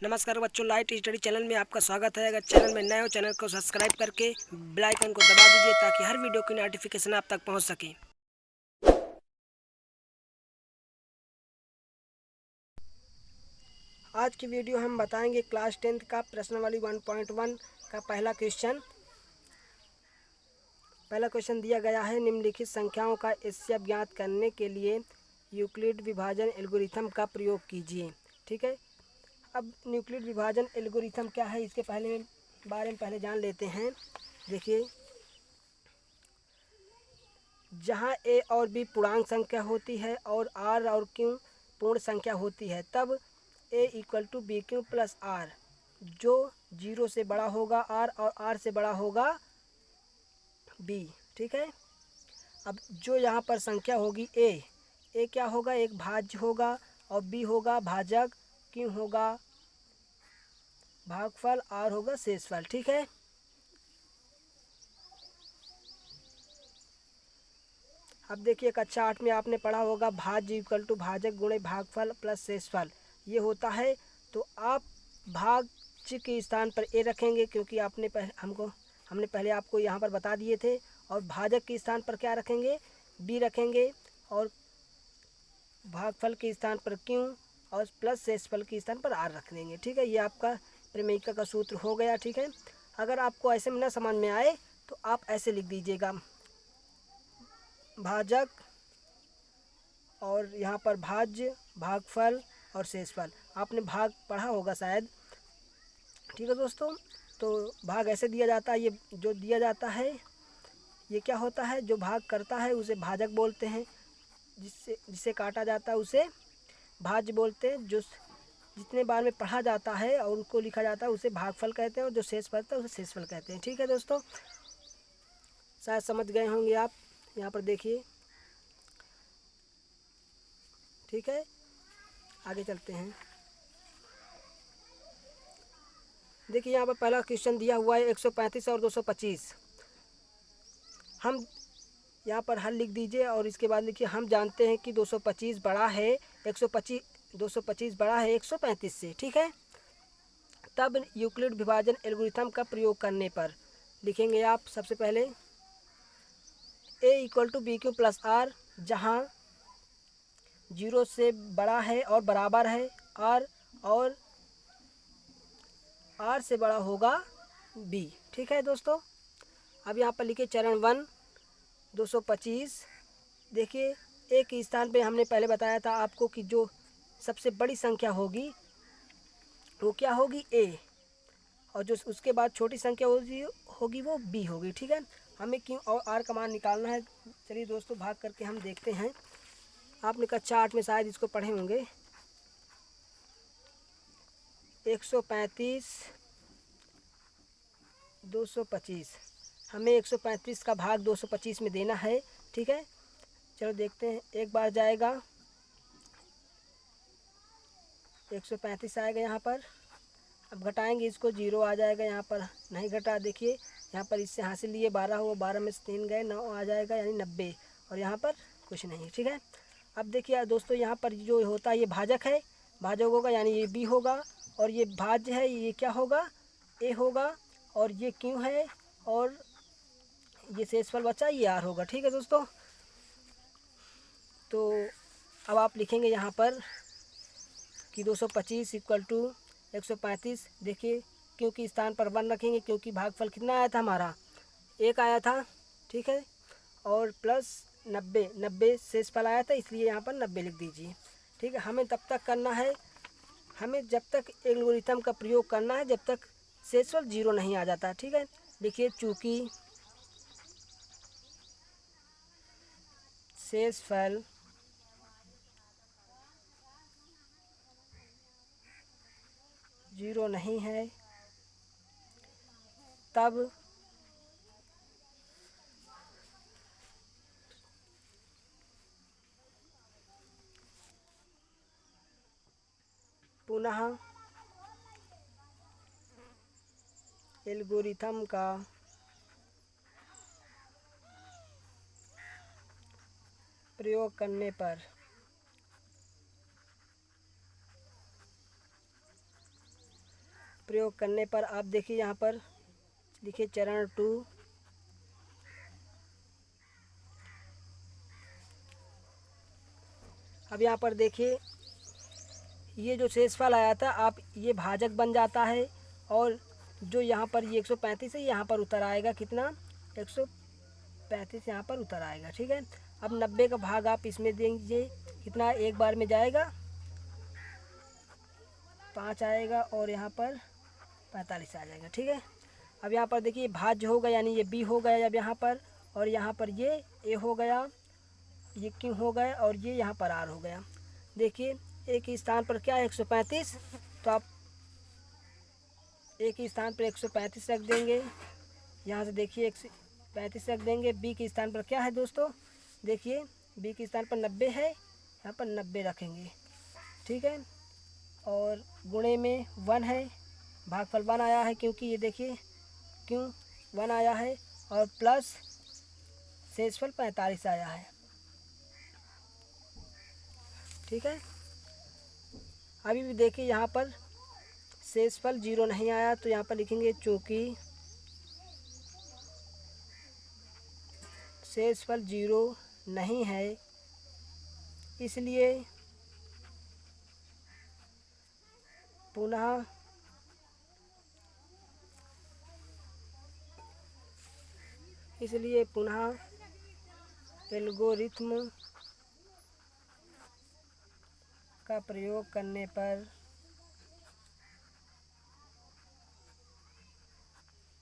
नमस्कार बच्चों, light study channel में आपका स्वागत है। अगर चैनल में नए हो, चैनल को सब्सक्राइब करके बेल आइकन को दबा दीजिए ताकि हर वीडियो की नोटिफिकेशन आप तक पहुंच सके। आज की वीडियो हम बताएंगे क्लास 10th का प्रश्नावली 1.1 का पहला क्वेश्चन दिया गया है। निम्नलिखित संख्याओं का एचसीएफ ज्ञात करने के लिए यूक्लिड विभाजन एल्गोरिथम का प्रयोग कीजिए। ठीक है, अब यूक्लिड विभाजन एल्गोरिथम क्या है इसके बारे में पहले जान लेते हैं। देखिए, जहाँ ए और बी पूर्णांक संख्या होती है और आर और क्यू पूर्ण संख्या होती है, तब A equal to B Q plus R, जो 0 से बड़ा होगा आर और आर से बड़ा होगा बी। ठीक है, अब जो यहाँ पर संख्या होगी ए क्या होगा, एक भाज्य होगा, और बी होगा भाजक, क्यू होगा भागफल, आर होगा शेषफल। ठीक है, अब देखिए कक्षा 8 में आपने पढ़ा होगा भाज्य इक्वल टू भाजक गुणे भागफल प्लस शेषफल, ये होता है। तो आप भाज्य के स्थान पर ए रखेंगे क्योंकि हमने पहले आपको यहाँ पर बता दिए थे, और भाजक के स्थान पर क्या रखेंगे, बी रखेंगे, और भागफल के स्थान पर क्यू, और प्लस शेषफल के स्थान पर आर रख देंगे। ठीक है, ये आपका प्रमेयिका का सूत्र हो गया। ठीक है, अगर आपको ऐसे में ना समझ में आए तो आप ऐसे लिख दीजिएगा, भाजक और यहाँ पर भाज्य, भागफल और शेषफल। आपने भाग पढ़ा होगा शायद। ठीक है दोस्तों, तो भाग ऐसे दिया जाता है। ये जो दिया जाता है ये क्या होता है, जो भाग करता है उसे भाजक बोलते हैं, जिससे काटा जाता है उसे भाज्य बोलते हैं, जो जितने बार में पढ़ा जाता है और उनको लिखा जाता है उसे भागफल कहते हैं, और जो शेषफल होता है उसे शेषफल कहते हैं। ठीक है दोस्तों, शायद समझ गए होंगे आप। यहाँ पर देखिए, ठीक है, आगे चलते हैं। देखिए यहाँ पर पहला क्वेश्चन दिया हुआ है 135 और 225। हम यहाँ पर हल लिख दीजिए और इसके बाद लिखिए, हम जानते हैं कि 225 बड़ा है 225 बड़ा है 135 से। ठीक है, तब यूक्लिड विभाजन एल्गोरिथम का प्रयोग करने पर लिखेंगे आप सबसे पहले A equal to B Q plus R, जहाँ 0 से बड़ा है और बराबर है आर, और आर से बड़ा होगा बी। ठीक है दोस्तों, अब यहाँ पर लिखिए चरण 1 225। देखिए, ए के स्थान पे हमने पहले बताया था आपको कि जो सबसे बड़ी संख्या होगी वो क्या होगी, ए, और जो उसके बाद छोटी संख्या होगी वो बी होगी। ठीक है, हमें क्यू और आर का मान निकालना है। चलिए दोस्तों, भाग करके हम देखते हैं। आपने कक्षा 8 में शायद इसको पढ़े होंगे। 135 225, हमें 135 का भाग 225 में देना है। ठीक है, चलो देखते हैं। एक बार जाएगा 135 आएगा यहाँ पर, अब घटाएंगे इसको 0 आ जाएगा, यहाँ पर नहीं घटा। देखिए यहाँ पर इससे हासिल लिए 12 हुआ, 12 में से 3 गए, 9 आ जाएगा यानी 90, और यहाँ पर कुछ नहीं। ठीक है, अब देखिए दोस्तों, यहाँ पर जो होता है ये भाजक है, भाजक होगा यानी ये बी होगा, और ये भाज्य है ये क्या होगा, ए होगा, और ये क्यू है, और ये शेषफल बचा ये आर होगा। ठीक है दोस्तों, तो अब आप लिखेंगे यहाँ पर कि 225 इक्वल टू 135। देखिए, क्योंकि स्थान पर 1 रखेंगे क्योंकि भागफल कितना आया था हमारा, 1 आया था। ठीक है, और प्लस 90 शेषफल आया था, इसलिए यहाँ पर 90 लिख दीजिए। ठीक है, हमें तब तक करना है, हमें जब तक एल्गोरिथम का प्रयोग करना है जब तक शेषफल 0 नहीं आ जाता। ठीक है, देखिए चूँकि शेषफल 0 नहीं है, तब पुनः एल्गोरिथम का प्रयोग करने पर प्रयोग करने पर आप देखिए यहाँ पर लिखिए चरण 2। अब यहाँ पर देखिए ये जो शेषफल आया था आप ये भाजक बन जाता है और जो यहाँ पर ये 135 है यहाँ पर उतर आएगा कितना 135 यहाँ पर उतर आएगा। ठीक है, अब 90 का भाग आप इसमें देंगे कितना एक बार में जाएगा 5 आएगा और यहाँ पर 45 आ जाएगा। ठीक है, अब यहाँ पर देखिए भाज्य हो गया यानी ये b हो गया अब यहाँ पर, और यहाँ पर ये a हो गया, ये q हो गया और ये यहाँ पर r हो गया। देखिए एक ही स्थान पर क्या है 135, तो आप एक ही स्थान पर 135 रख देंगे। यहाँ से देखिए 135 रख देंगे। b के स्थान पर क्या है दोस्तों, देखिए b के स्थान पर 90 है, यहाँ पर 90 रखेंगे। ठीक है, और गुणे में 1 है, भागफल 1 आया है क्योंकि ये देखिए क्यों 1 आया है, और प्लस शेषफल 45 आया है। ठीक है, अभी भी देखिए यहाँ पर शेषफल 0 नहीं आया, तो यहाँ पर लिखेंगे चूँकि शेषफल 0 नहीं है इसलिए पुनः एल्गोरिथ्म का प्रयोग करने पर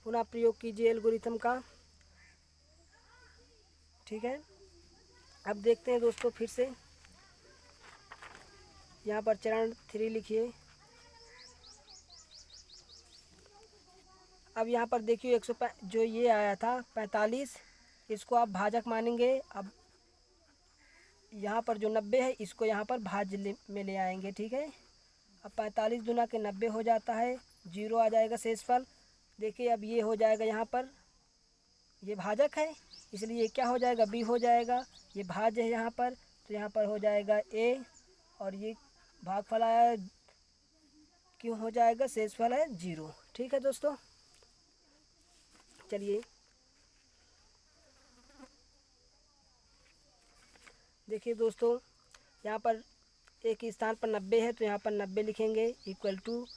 पुनः प्रयोग कीजिए एल्गोरिथ्म का। ठीक है, अब देखते हैं दोस्तों फिर से यहाँ पर चरण 3 लिखिए। अब यहाँ पर देखिए जो ये आया था 45, इसको आप भाजक मानेंगे। अब यहाँ पर जो 90 है इसको यहाँ पर भाज्य में ले आएंगे। ठीक है, अब 45 दूना के 90 हो जाता है, 0 आ जाएगा शेषफल। देखिए अब ये हो जाएगा यहाँ पर ये भाजक है इसलिए ये क्या हो जाएगा b हो जाएगा, ये भाज्य है यहाँ पर तो यहाँ पर हो जाएगा a, और ये भागफल आया क्यों हो जाएगा शेषफल है 0। ठीक है दोस्तों, चलिए देखिए दोस्तों यहाँ पर a के स्थान पर 90 है तो यहाँ पर 90 लिखेंगे इक्वल टू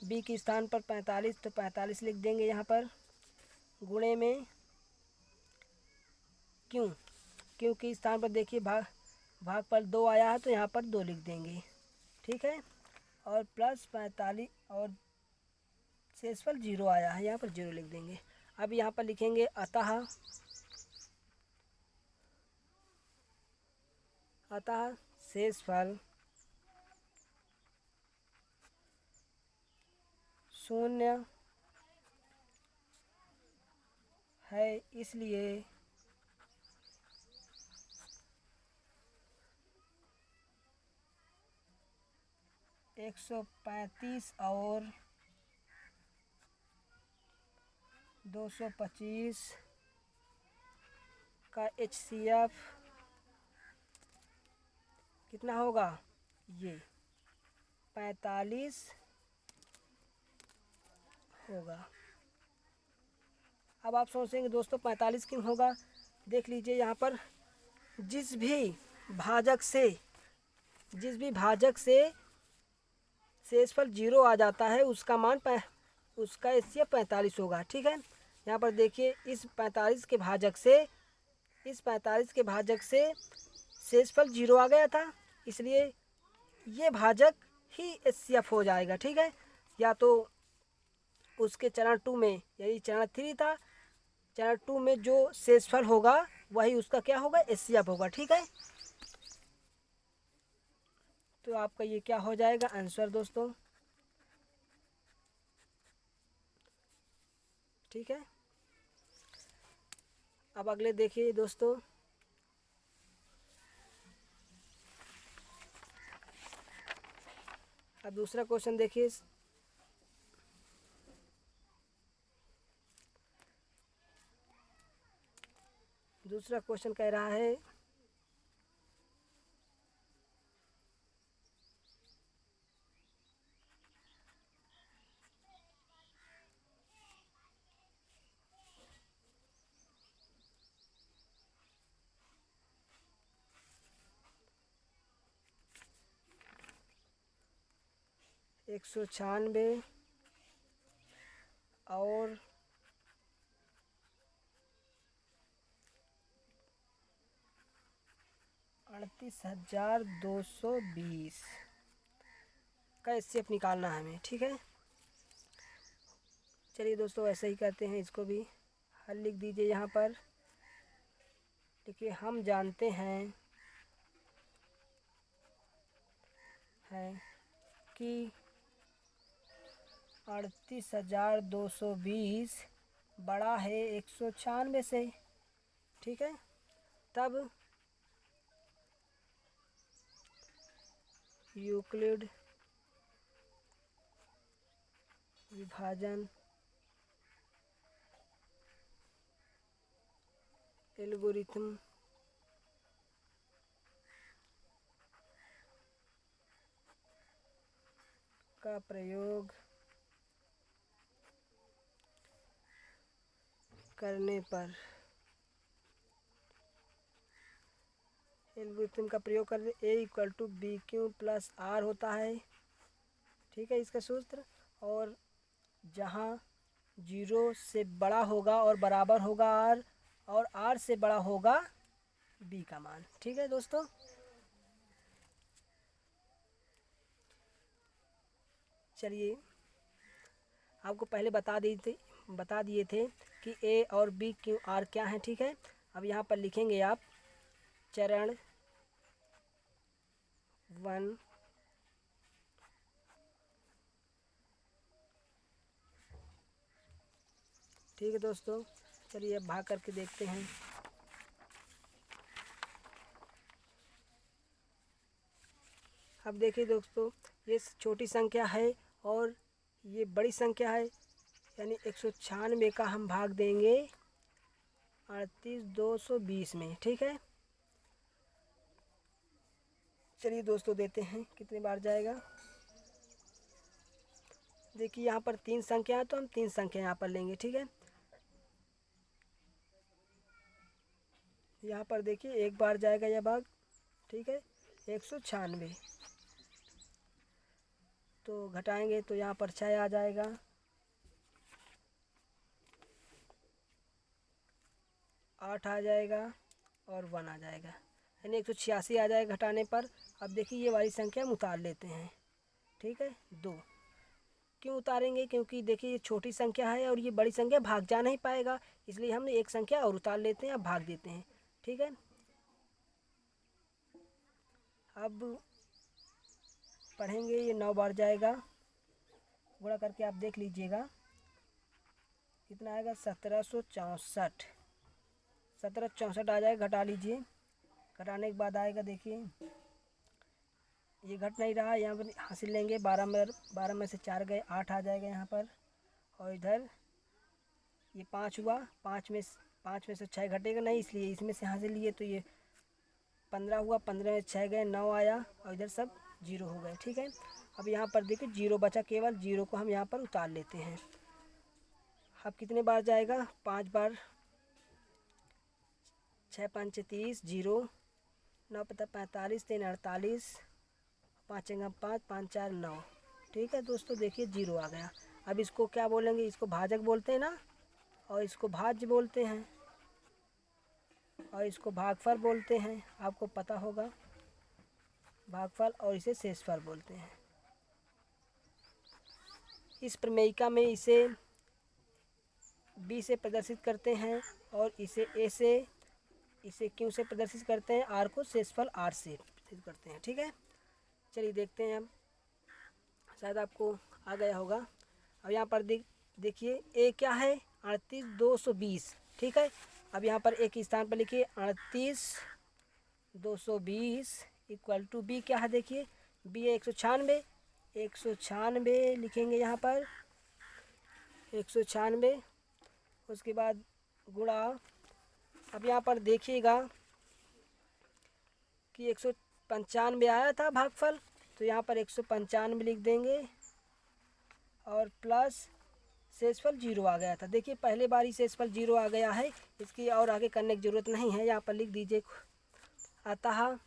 b के स्थान पर 45 तो 45 लिख देंगे यहाँ पर, गुणे में क्यों के स्थान पर देखिए भागफल 2 आया है तो यहाँ पर 2 लिख देंगे। ठीक है, और प्लस 45 और शेषफल 0 आया है यहाँ पर 0 लिख देंगे। अब यहाँ पर लिखेंगे अतः शेषफल 0 है इसलिए 135 और 225 का HCF कितना होगा, ये 45 होगा। अब आप सोचेंगे दोस्तों 45 क्यों होगा, देख लीजिए यहाँ पर जिस भी भाजक से शेषफल 0 आ जाता है उसका मान उसका HCF 45 होगा। ठीक है, यहाँ पर देखिए इस 45 के भाजक से शेषफल 0 आ गया था इसलिए ये भाजक ही HCF हो जाएगा। ठीक है, या तो उसके चरण 2 में यही चरण 3 था, चरण 2 में जो शेषफल होगा वही उसका क्या होगा HCF होगा। ठीक है, तो आपका ये क्या हो जाएगा आंसर दोस्तों। ठीक है, अब अगले देखिए दोस्तों, अब दूसरा क्वेश्चन देखिए। दूसरा क्वेश्चन कह रहा है 196 और 38,220 का एचसीएफ निकालना है हमें। ठीक है, चलिए दोस्तों ऐसे ही करते हैं, इसको भी हल लिख दीजिए यहाँ पर। देखिए हम जानते हैं कि 38,220 बड़ा है 196 से। ठीक है, तब यूक्लिड विभाजन एल्गोरिथम का प्रयोग करने पर एल्गोरिथम का प्रयोग कर A=BQ+R होता है। ठीक है, इसका सूत्र। और जहाँ 0 से बड़ा होगा और बराबर होगा R, और R से बड़ा होगा B का मान। ठीक है दोस्तों, चलिए आपको पहले बता दिए थे कि A और B Q R क्या है। ठीक है, अब यहाँ पर लिखेंगे आप चरण 1 ठीक है दोस्तों, चलिए अब भाग करके देखते हैं। अब देखिए दोस्तों, ये छोटी संख्या है और ये बड़ी संख्या है, यानी 196 का हम भाग देंगे 38,220 में। ठीक है, चलिए दोस्तों देते हैं कितनी बार जाएगा। देखिए यहाँ पर 3 संख्या है तो हम 3 संख्या यहाँ पर लेंगे। ठीक है, यहाँ पर देखिए एक बार जाएगा यह भाग। ठीक है, 196 तो घटाएंगे तो यहाँ पर 6 आ जाएगा, 8 आ जाएगा और 1 आ जाएगा, यानी 186 आ जाएगा घटाने पर। अब देखिए ये वाली संख्या हम उतार लेते हैं। ठीक है, 2 क्यों उतारेंगे, क्योंकि देखिए ये छोटी संख्या है और ये बड़ी संख्या भाग जा नहीं पाएगा, इसलिए हमने एक संख्या और उतार लेते हैं, अब भाग देते हैं। ठीक है, अब पढ़ेंगे, ये 9 बार जाएगा, गुणा करके आप देख लीजिएगा कितना आएगा। 1764 आ जाएगा, घटा लीजिए। घटाने के बाद आएगा, देखिए ये घट नहीं रहा, यहाँ पर हासिल लेंगे, 12 में से 4 गए, 8 आ जाएगा यहाँ पर। और इधर ये 5 हुआ, 5 में से 6 घटेगा नहीं, इसलिए इसमें से हासिल लिए तो ये 15 हुआ, 15 में 6 गए, 9 आया और इधर सब 0 हो गए। ठीक है, अब यहाँ पर देखिए 0 बचा, केवल 0 को हम यहाँ पर उतार लेते हैं। अब कितने बार जाएगा, 5 बार। 6 5 30, 0, 9 पता 45, 3 48, 5 5, 5 4 9। ठीक है दोस्तों, देखिए 0 आ गया। अब इसको क्या बोलेंगे, इसको भाजक बोलते हैं ना, और इसको भाज्य बोलते हैं, और इसको भागफल बोलते हैं, आपको पता होगा भागफल, और इसे शेषफल बोलते हैं। इस प्रमेयिका में इसे B से प्रदर्शित करते हैं और इसे A से, इसे Q से प्रदर्शित करते हैं, R को शेषफल R से प्रदर्शित करते हैं। ठीक है, चलिए देखते हैं, अब शायद आपको आ गया होगा। अब यहाँ पर देखिए A क्या है, 38,220। ठीक है, अब यहाँ पर एक स्थान पर लिखिए 38,220 इक्वल टू B क्या है, देखिए B है 196, 196 लिखेंगे यहाँ पर, 196, उसके बाद गुणा। अब यहाँ पर देखिएगा कि 195 आया था भागफल, तो यहाँ पर 195 लिख देंगे और प्लस शेषफल 0 आ गया था। देखिए पहले बार ही शेषफल 0 आ गया है, इसकी और आगे करने की ज़रूरत नहीं है, यहाँ पर लिख दीजिए अतः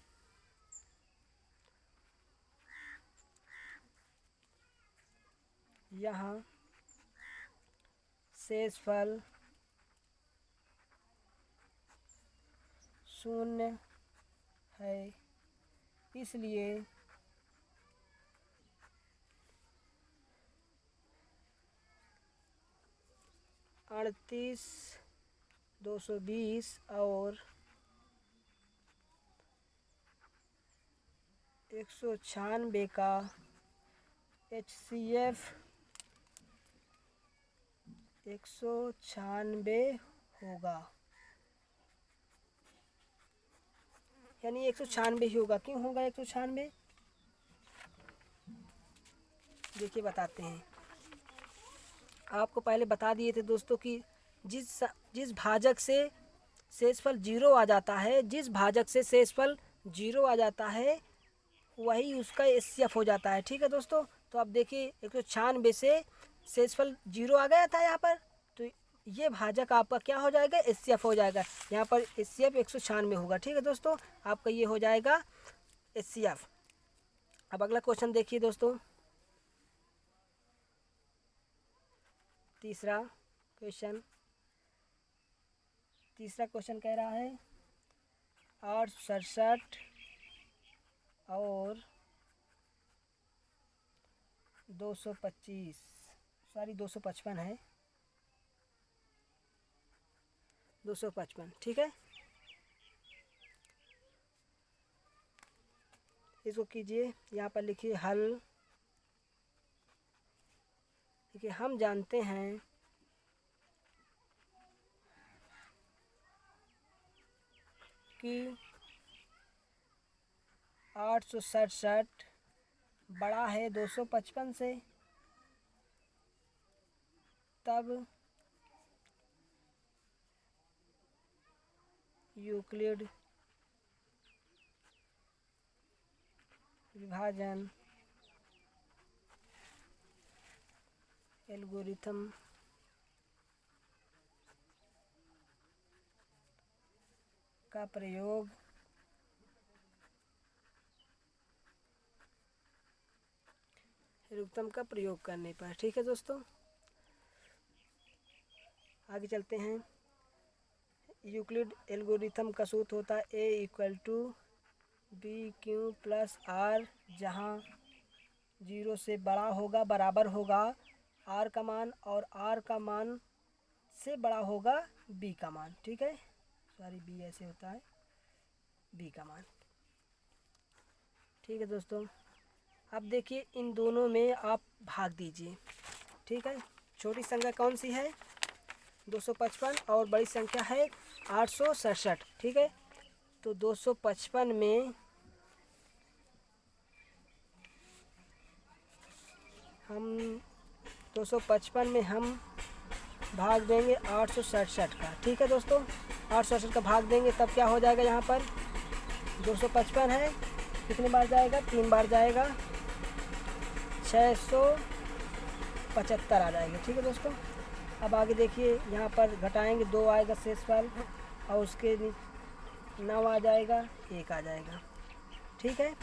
यहाँ शेषफल 0 है, इसलिए 38, 220 और 196 का HCF 196 होगा, यानी 196 ही होगा। क्यों होगा 196? देखिए बताते हैं। आपको पहले बता दिए थे दोस्तों कि जिस भाजक से शेषफल 0 आ जाता है, जिस भाजक से शेषफल 0 आ जाता है वही उसका HCF हो जाता है। ठीक है दोस्तों, तो अब देखिए 196 से शेषफल 0 आ गया था यहाँ पर, तो ये भाजक आपका क्या हो जाएगा, HCF हो जाएगा। यहाँ पर HCF 196 होगा। ठीक है दोस्तों, आपका ये हो जाएगा HCF। अब अगला क्वेश्चन देखिए दोस्तों, तीसरा क्वेश्चन कह रहा है 867 और 225, सॉरी 255 है, 255। ठीक है, इसको कीजिए, यहाँ पर लिखिए हल। देखिए हम जानते हैं कि 867 बड़ा है 255 से, तब यूक्लिड विभाजन एल्गोरिथम का प्रयोग करने पर। ठीक है दोस्तों, आगे चलते हैं। यूक्लिड एल्गोरिथम का सूत्र होता है A=BQ+R, जहाँ 0 से बड़ा होगा बराबर होगा R का मान और R का मान से बड़ा होगा B का मान। ठीक है, सॉरी B ऐसे होता है, B का मान। ठीक है दोस्तों, अब देखिए इन दोनों में आप भाग दीजिए। ठीक है, छोटी संख्या कौन सी है 255 और बड़ी संख्या है 867। ठीक है, तो 255 में हम भाग देंगे 867 का। ठीक है दोस्तों, 867 का भाग देंगे तब क्या हो जाएगा, यहाँ पर 255 है, कितनी बार जाएगा, 3 बार जाएगा, 675 आ जाएगा। ठीक है दोस्तों, अब आगे देखिए, यहाँ पर घटाएंगे 2 आएगा शेषफल और उसके 9 आ जाएगा, 1 आ जाएगा। ठीक है,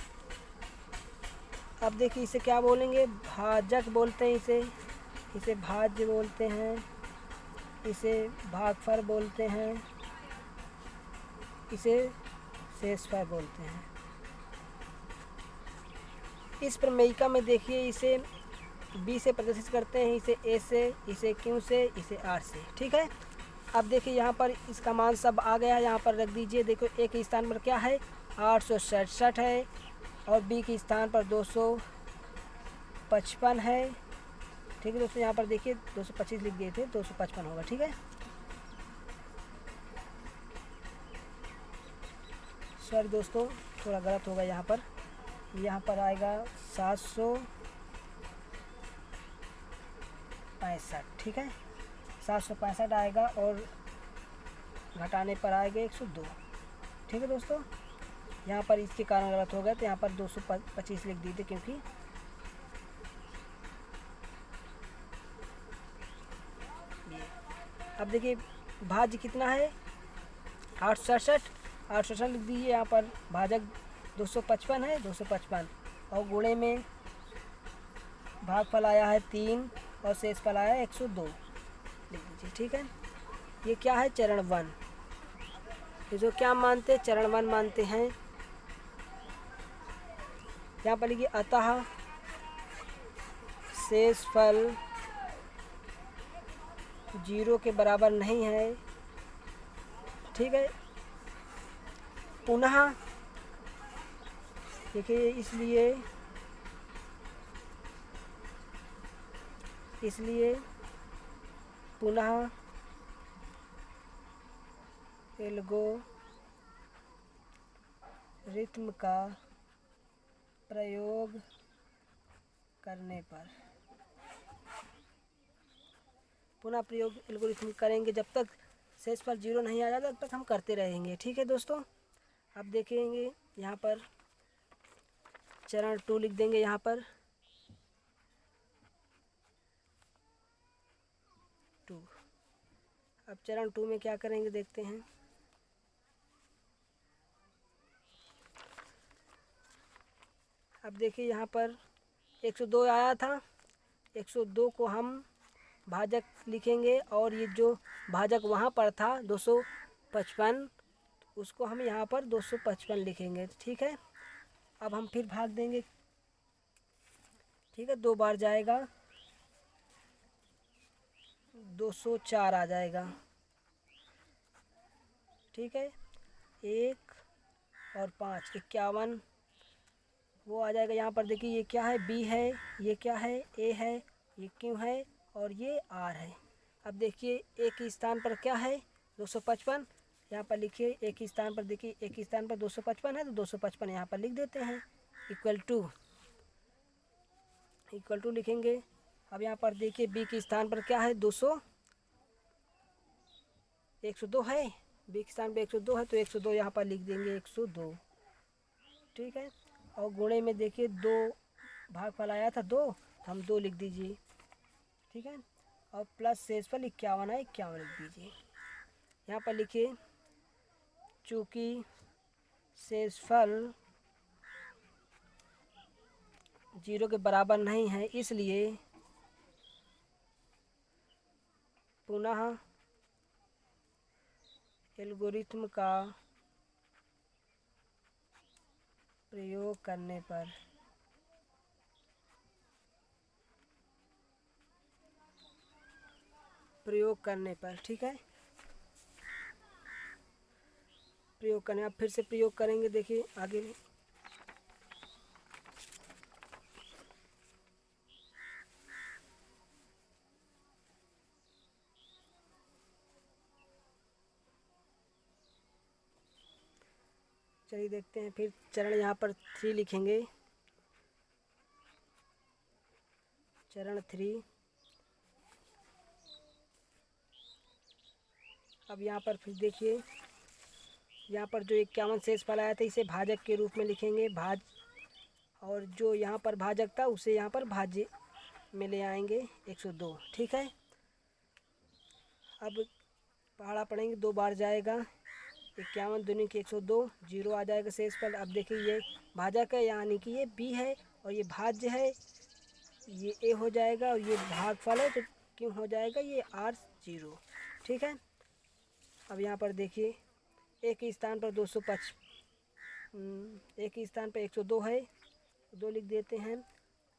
अब देखिए इसे क्या बोलेंगे, भाजक बोलते हैं, इसे भाज्य बोलते हैं, इसे भागफल बोलते हैं, इसे शेषफल बोलते हैं। इस प्रमेयिका में देखिए इसे B से प्रदर्शित करते हैं, इसे A से, इसे Q से, इसे R से। ठीक है, अब देखिए यहाँ पर इसका मान सब आ गया है, यहाँ पर रख दीजिए। देखो A के स्थान पर क्या है 867 है और B के स्थान पर 255 है। ठीक है दोस्तों, यहाँ पर देखिए 225 लिख दिए थे, 255 होगा। ठीक है, सॉरी दोस्तों थोड़ा गलत होगा, यहाँ पर आएगा 765। ठीक है, 765 आएगा और घटाने पर आएगा 102। ठीक है दोस्तों, यहाँ पर इसके कारण गलत हो गया, तो यहाँ पर 225 लिख दिए थे, क्योंकि अब देखिए भाज्य कितना है 867 लिख दीजिए, यहाँ पर भाजक 255 है, 255 और गुणे में भागफल आया है 3 और शेषफल आया है 102, लिख दीजिए। ठीक है, ये क्या है, चरण 1। इसको क्या मानते हैं, चरण 1 मानते हैं। यहाँ पर लिखिए अतः शेषफल 0 के बराबर नहीं है। ठीक है, पुनः देखिए इसलिए पुनः एल्गोरिथ्म का प्रयोग करने पर, पुनः प्रयोग एल्गोरिथ्म करेंगे, जब तक शेषफल 0 नहीं आ जाता तब तक हम करते रहेंगे। ठीक है दोस्तों, अब देखेंगे यहाँ पर चरण 2 लिख देंगे यहाँ पर 2। अब चरण 2 में क्या करेंगे देखते हैं। अब देखिए यहाँ पर 102 आया था, 102 को हम भाजक लिखेंगे और ये जो भाजक वहाँ पर था 255, उसको हम यहाँ पर 255 लिखेंगे। ठीक है, अब हम फिर भाग देंगे। ठीक है, 2 बार जाएगा, 204 आ जाएगा। ठीक है, 1 और 5 51 वो आ जाएगा। यहाँ पर देखिए ये क्या है, बी है, ये क्या है, ए है, ये क्यू है और ये आर है। अब देखिए एक ही स्थान पर क्या है, 255। यहाँ पर लिखिए एक ही स्थान पर, देखिए एक ही स्थान पर 255 है तो 255 यहाँ पर लिख देते हैं। इक्वल टू लिखेंगे। अब यहाँ पर देखिए बी के स्थान पर क्या है, 102 है, बी के स्थान पर 102 है तो 102 यहाँ पर लिख देंगे 102। ठीक है, और गुणे में देखिए 2 भागफल आया था 2, तो हम 2 लिख दीजिए। ठीक है, और प्लस शेषफल 51 है, 51 लिख दीजिए। यहाँ पर लिखिए चूँकि शेषफल 0 के बराबर नहीं है, इसलिए पुनः एल्गोरिथ्म का प्रयोग करने पर ठीक है, प्रयोग करने, अब फिर से प्रयोग करेंगे। देखिए आगे चलिए देखते हैं। फिर चरण यहाँ पर 3 लिखेंगे, चरण 3। अब यहाँ पर फिर देखिए यहाँ पर जो 51 शेषफल आया था इसे भाजक के रूप में लिखेंगे, और जो यहाँ पर भाजक था उसे यहाँ पर भाज्य में ले आएंगे 102। ठीक है, अब पहाड़ा पढ़ेंगे, 2 बार जाएगा, 51 दूनी के 102, 0 आ जाएगा शेषफल। अब देखिए ये भाजक है यानी कि ये बी है और ये भाज्य है, ये ए हो जाएगा और ये भागफल है तो क्यों हो जाएगा ये R 0। ठीक है, अब यहाँ पर देखिए एक ही स्थान पर 102 है, 2 लिख देते हैं,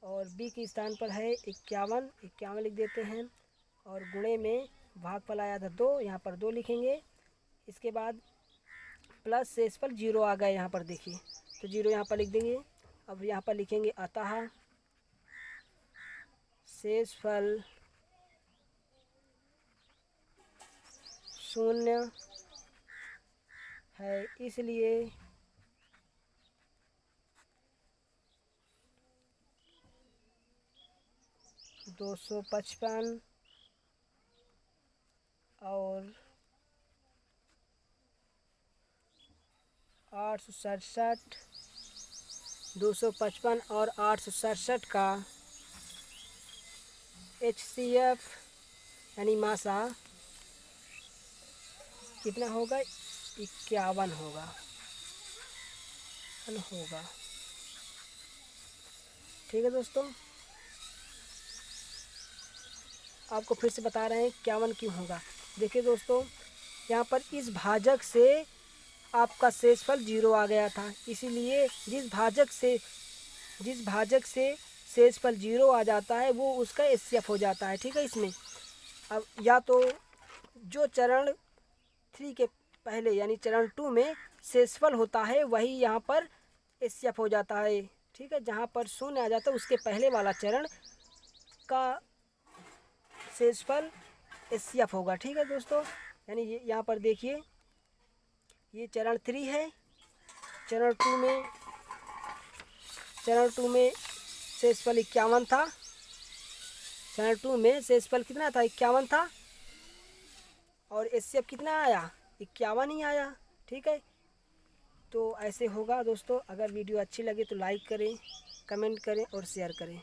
और बी के स्थान पर है 51 लिख देते हैं, और गुणे में भागफल आया था 2, यहाँ पर 2 लिखेंगे। इसके बाद प्लस शेषफल 0 आ गया यहाँ पर देखिए, तो 0 यहाँ पर लिख देंगे। अब यहाँ पर लिखेंगे अतः शेषफल 0 है, इसलिए दो 255 और 867, 255 और 867 का HCF यानी मासा कितना होगा, 51 होगा। ठीक है दोस्तों। आपको फिर से बता रहे हैं 51 क्यों होगा। देखिए दोस्तों, यहाँ पर इस भाजक से आपका शेषफल 0 आ गया था, इसीलिए जिस भाजक से शेषफल 0 आ जाता है वो उसका HCF हो जाता है। ठीक है, इसमें अब या तो जो चरण 3 के पहले यानी चरण 2 में शेषफल होता है वही यहाँ पर HCF हो जाता है। ठीक है, जहाँ पर 0 आ जाता है उसके पहले वाला चरण का शेषफल HCF होगा। ठीक है दोस्तों, यानी ये यहाँ पर देखिए, ये चरण 3 है। चरण 2 में शेषफल 51 था। चरण 2 में शेषफल कितना था? 51 था, और HCF कितना आया? 51 ही आया। ठीक है, तो ऐसे होगा दोस्तों। अगर वीडियो अच्छी लगे तो लाइक करें, कमेंट करें और शेयर करें।